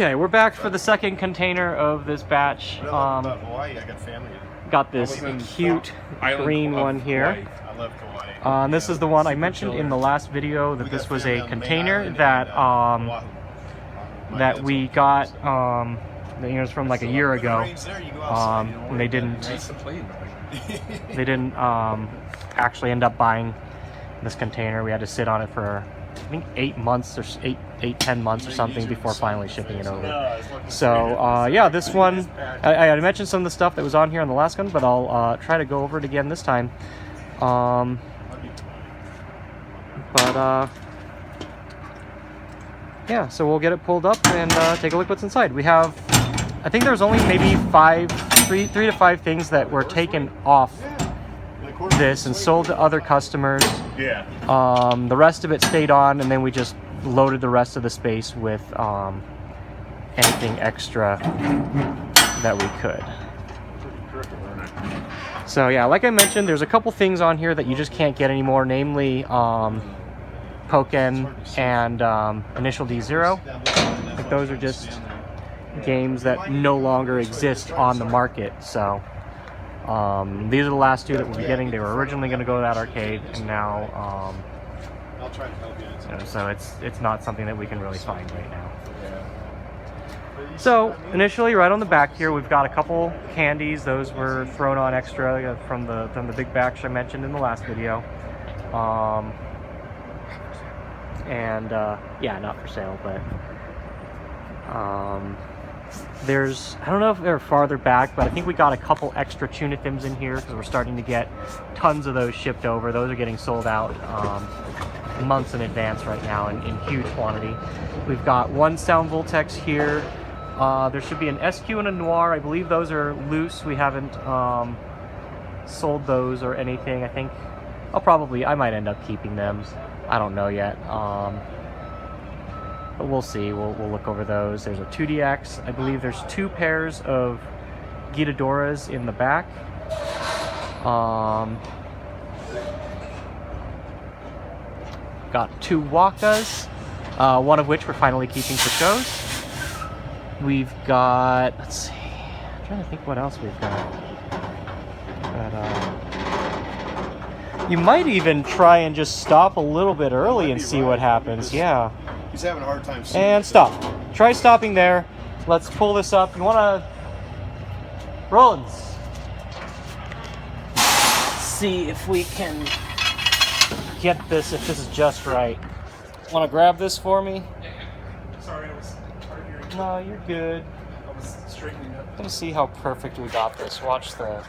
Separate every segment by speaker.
Speaker 1: Okay, we're back for the second container of this batch.
Speaker 2: Hawaii, I got family.
Speaker 1: Got this cute green one here.
Speaker 2: I love Hawaii.
Speaker 1: This is the one I mentioned in the last video that this was a container that that we got. It was from like a year ago. And they didn't actually end up buying this container. We had to sit on it for I think 8 months or 10 months or something before finally shipping it over. So yeah, this one I mentioned some of the stuff that was on here on the last one, but I'll try to go over it again this time. Yeah, so we'll get it pulled up and take a look what's inside. We have, I think there's only maybe three to five things that were taken off this and sold to other customers.
Speaker 2: Yeah.
Speaker 1: The rest of it stayed on, and then we just loaded the rest of the space with anything extra that we could. So yeah, like I mentioned, there's a couple things on here that you just can't get anymore, namely Pokken and Initial D0. But those are just games that no longer exist on the market. So these are the last two that we'll be getting. They were originally going to go to that arcade, and now so it's not something that we can really find right now. So initially, right on the back here, we've got a couple candies. Those were thrown on extra from the big batch I mentioned in the last video. Yeah, not for sale, but there's, I don't know if they're farther back, but I think we got a couple extra Tunithims in here because we're starting to get tons of those shipped over. Those are getting sold out months in advance right now in huge quantity. We've got one Sound Voltex here. There should be an SQ and a Noir. I believe those are loose. We haven't sold those or anything. I think I might end up keeping them. I don't know yet. But we'll see. We'll look over those. There's a 2DX. I believe there's 2 pairs of GITADORAs in the back. Got 2 Wakas, one of which we're finally keeping for shows. We've got, let's see, I'm trying to think what else we've got. You might even try and just stop a little bit early and see what happens. Yeah.
Speaker 2: He's having a hard time seeing.
Speaker 1: And stop. Try stopping there. Let's pull this up. You want to... Rollins. See if we can get this, if this is just right. Want to grab this for me?
Speaker 3: Sorry, I was hard of hearing.
Speaker 1: No, you're good.
Speaker 3: I was straightening up.
Speaker 1: I'm going to see how perfect we got this. Watch the...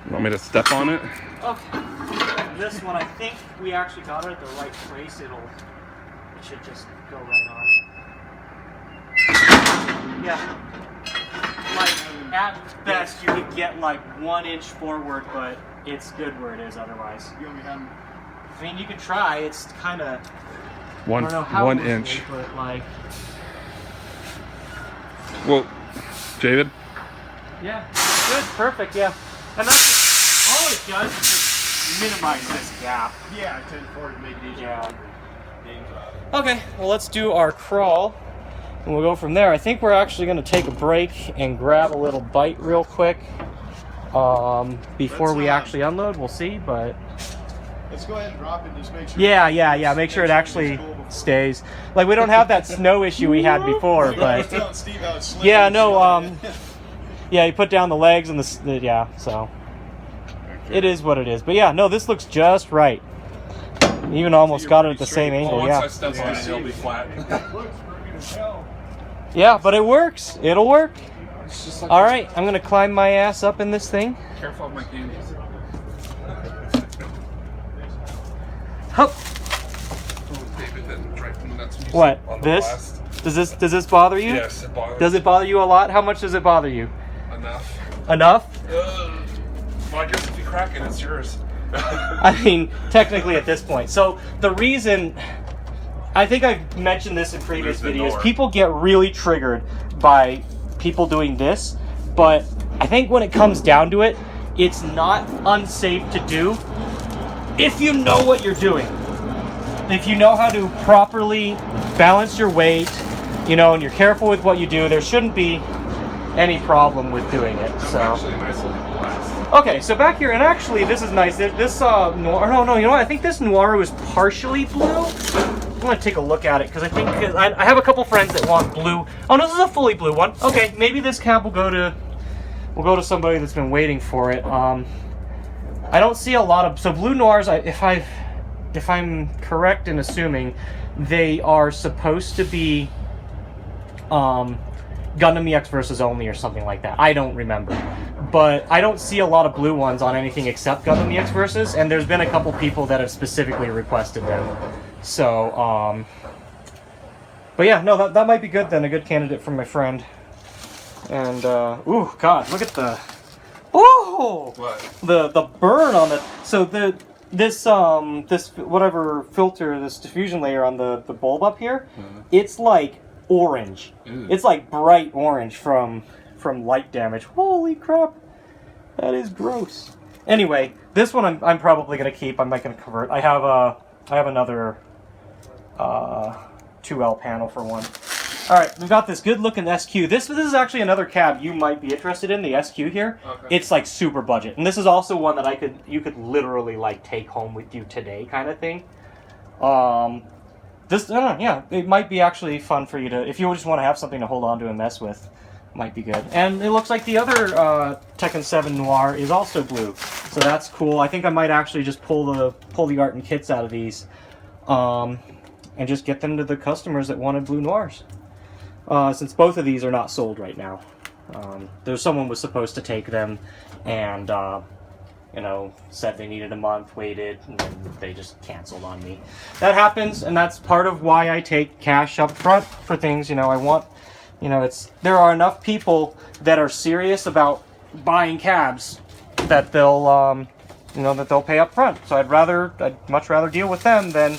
Speaker 3: You want me to step on it?
Speaker 1: Okay. This one, I think we actually got it at the right place. It should just go right on. Yeah. Like, at best, you could get like 1 inch forward, but it's good where it is otherwise.
Speaker 2: You want me to have him?
Speaker 1: I mean, you could try. It's kind of...
Speaker 3: One inch.
Speaker 1: But like...
Speaker 3: Well, David?
Speaker 1: Yeah. Good. Perfect. Yeah. And that's all it does is just minimize this gap.
Speaker 2: Yeah, 10-4 to make it easier.
Speaker 1: Yeah. Okay, well, let's do our crawl, and we'll go from there. I think we're actually going to take a break and grab a little bite real quick before we actually unload. We'll see, but...
Speaker 2: Let's go ahead and drop it and just make sure...
Speaker 1: Yeah. Make sure it actually stays. Like, we don't have that snow issue we had before, but... Yeah, no, yeah, you put down the legs and the yeah, so... It is what it is. But yeah, no, this looks just right. Even almost got it at the same angle, yeah.
Speaker 3: Once I step on it, it'll be flat.
Speaker 1: Yeah, but it works. It'll work. All right, I'm gonna climb my ass up in this thing.
Speaker 3: Careful of my candies.
Speaker 1: Hup. What? This? Does this bother you?
Speaker 3: Yes, it bothers me.
Speaker 1: Does it bother you a lot? How much does it bother you?
Speaker 3: Enough.
Speaker 1: Enough?
Speaker 3: Well, I guess if you crack it, it's yours.
Speaker 1: I mean, technically at this point. So the reason, I think I've mentioned this in previous videos, people get really triggered by people doing this but I think when it comes down to it, it's not unsafe to do if you know what you're doing. If you know how to properly balance your weight, you know, and you're careful with what you do, there shouldn't be any problem with doing it. So
Speaker 3: Actually, a nice little glass.
Speaker 1: okay, so back here, and actually this is nice. This noir, no, you know what? I think this noir was partially blue. I'm gonna take a look at it because I think I have a couple friends that want blue. Oh no, this is a fully blue one. Okay, maybe this cab will go to somebody that's been waiting for it. I don't see a lot of blue noirs. If I'm correct in assuming, they are supposed to be Gundam EX versus only or something like that. I don't remember. But I don't see a lot of blue ones on anything except Gundam EX versus, and there's been a couple people that have specifically requested them. So, but yeah, no, that might be good then, a good candidate from my friend. And, ooh, God, look at the, oh!
Speaker 3: What?
Speaker 1: The burn on the, so this whatever filter, this diffusion layer on the bulb up here, it's like orange.
Speaker 3: Ew.
Speaker 1: It's like bright orange from light damage. Holy crap, that is gross. Anyway, this one I'm probably gonna keep. I'm not gonna convert. I have another 2L panel for one. All right, we've got this good looking SQ. This is actually another cab you might be interested in. The SQ here,
Speaker 3: Okay.
Speaker 1: It's like super budget, and this is also one that you could literally like take home with you today, kind of thing. This, yeah, it might be actually fun for you to, if you just want to have something to hold on to and mess with, might be good. And it looks like the other Tekken 7 Noir is also blue, so that's cool. I think I might actually just pull the art and kits out of these, and just get them to the customers that wanted blue noirs. Since both of these are not sold right now. There's someone was supposed to take them, and you know, said they needed a month, waited, and then they just canceled on me. That happens, and that's part of why I take cash up front for things. You know, I want, you know, there are enough people that are serious about buying cabs that they'll, you know, that they'll pay up front. So I'd much rather deal with them than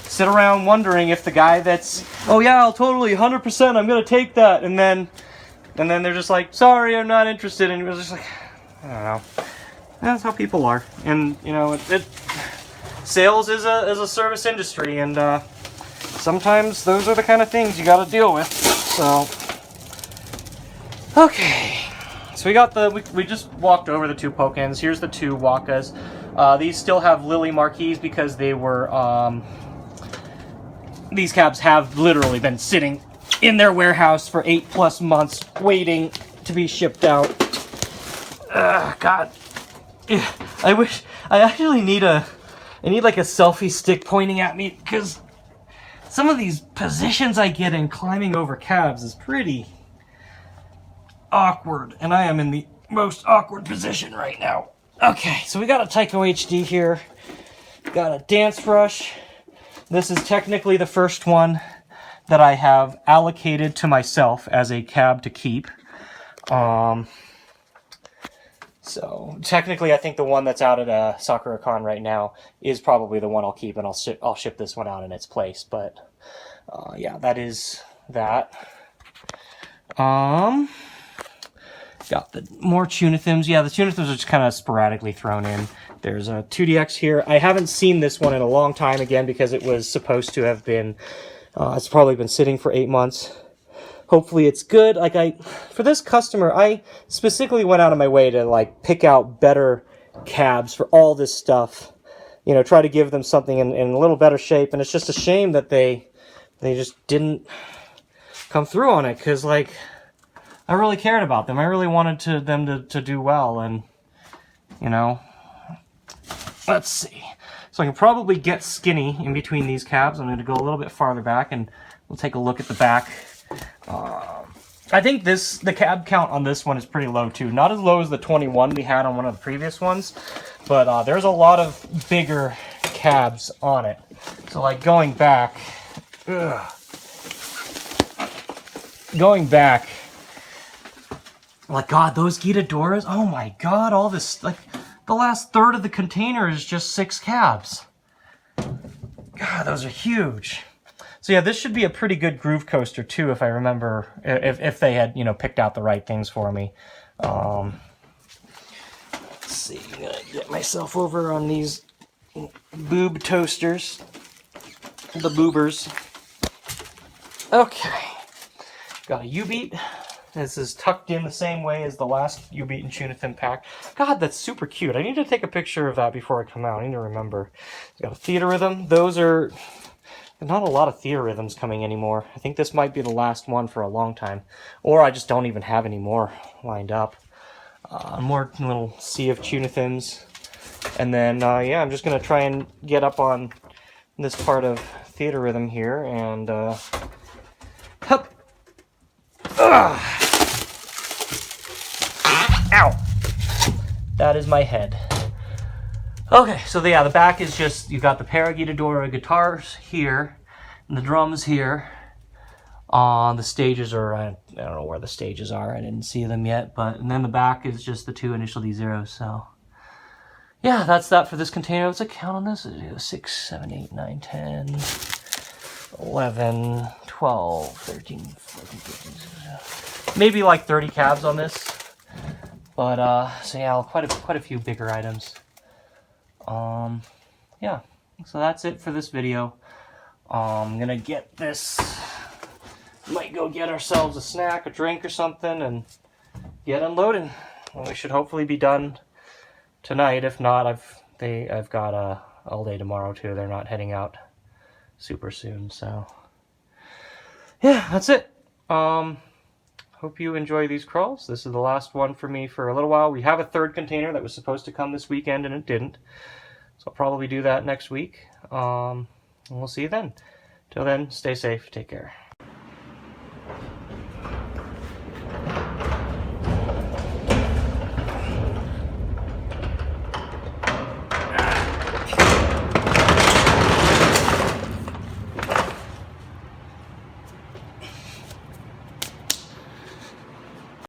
Speaker 1: sit around wondering if the guy that's, oh yeah, I'll totally 100%, I'm gonna take that, and then they're just like, sorry, I'm not interested, and you're just like, I don't know. That's how people are, and you know, sales is a service industry, and sometimes those are the kind of things you got to deal with. So, okay, so we got we just walked over the two Pokkens. Here's the two Wakas. These still have Lily marquees because they were these cabs have literally been sitting in their warehouse for 8+ months waiting to be shipped out. God. I actually need like a selfie stick pointing at me, because some of these positions I get in climbing over cabs is pretty awkward, and I am in the most awkward position right now. Okay, so we got a Tycho HD here, got a Dance Rush. This is technically the first one that I have allocated to myself as a cab to keep. So technically, I think the one that's out at Sakura-Con right now is probably the one I'll keep, and I'll ship this one out in its place. But yeah, that is that. Got the more Tunithims. Yeah, the Tunithims are just kind of sporadically thrown in. There's a 2DX here. I haven't seen this one in a long time again because it was supposed to have been. It's probably been sitting for 8 months. Hopefully it's good. Like for this customer, I specifically went out of my way to like pick out better cabs for all this stuff. You know, try to give them something in a little better shape. And it's just a shame that they just didn't come through on it, because like I really cared about them. I really wanted them to do well. And you know, let's see. So I can probably get skinny in between these cabs. I'm going to go a little bit farther back, and we'll take a look at the back. I think the cab count on this one is pretty low too. Not as low as the 21 we had on one of the previous ones, but there's a lot of bigger cabs on it. So like going back, like God, those GITADORAs, oh my God, all this, like the last third of the container is just 6 cabs. God, those are huge. So yeah, this should be a pretty good groove coaster too, if I remember, if they had, you know, picked out the right things for me. Let's see, I'm gonna get myself over on these boob toasters, the boobers. Okay, got a U-beat. This is tucked in the same way as the last U-beat and tuna thin pack. God, that's super cute. I need to take a picture of that before I come out. I need to remember. It's got a theater rhythm. Those are not a lot of theater rhythms coming anymore. I think this might be the last one for a long time. Or I just don't even have any more lined up. More little sea of tuna thins. And then, yeah, I'm just going to try and get up on this part of theater rhythm here. And, hup. Ugh. Ow! That is my head. Okay, so yeah, the back is just, you got the pair of GITADORA guitars here, and the drums here. The stages are, I don't know where the stages are, I didn't see them yet, but, and then the back is just the 2 initial D0s, so. Yeah, that's that for this container. Let's count on this. 6, 7, 8, 9, 10, 11, 12, 13, 14, 15, maybe like 30 cabs on this. But, so yeah, quite a few bigger items. Yeah, so that's it for this video. I'm gonna get this, might go get ourselves a snack, a drink or something, and get unloading. Well, we should hopefully be done tonight. If not, I've got all day tomorrow too. They're not heading out super soon, so yeah, that's it. Hope you enjoy these crawls. This is the last one for me for a little while. We have a third container that was supposed to come this weekend and it didn't. So I'll probably do that next week. And we'll see you then. Till then, stay safe. Take care.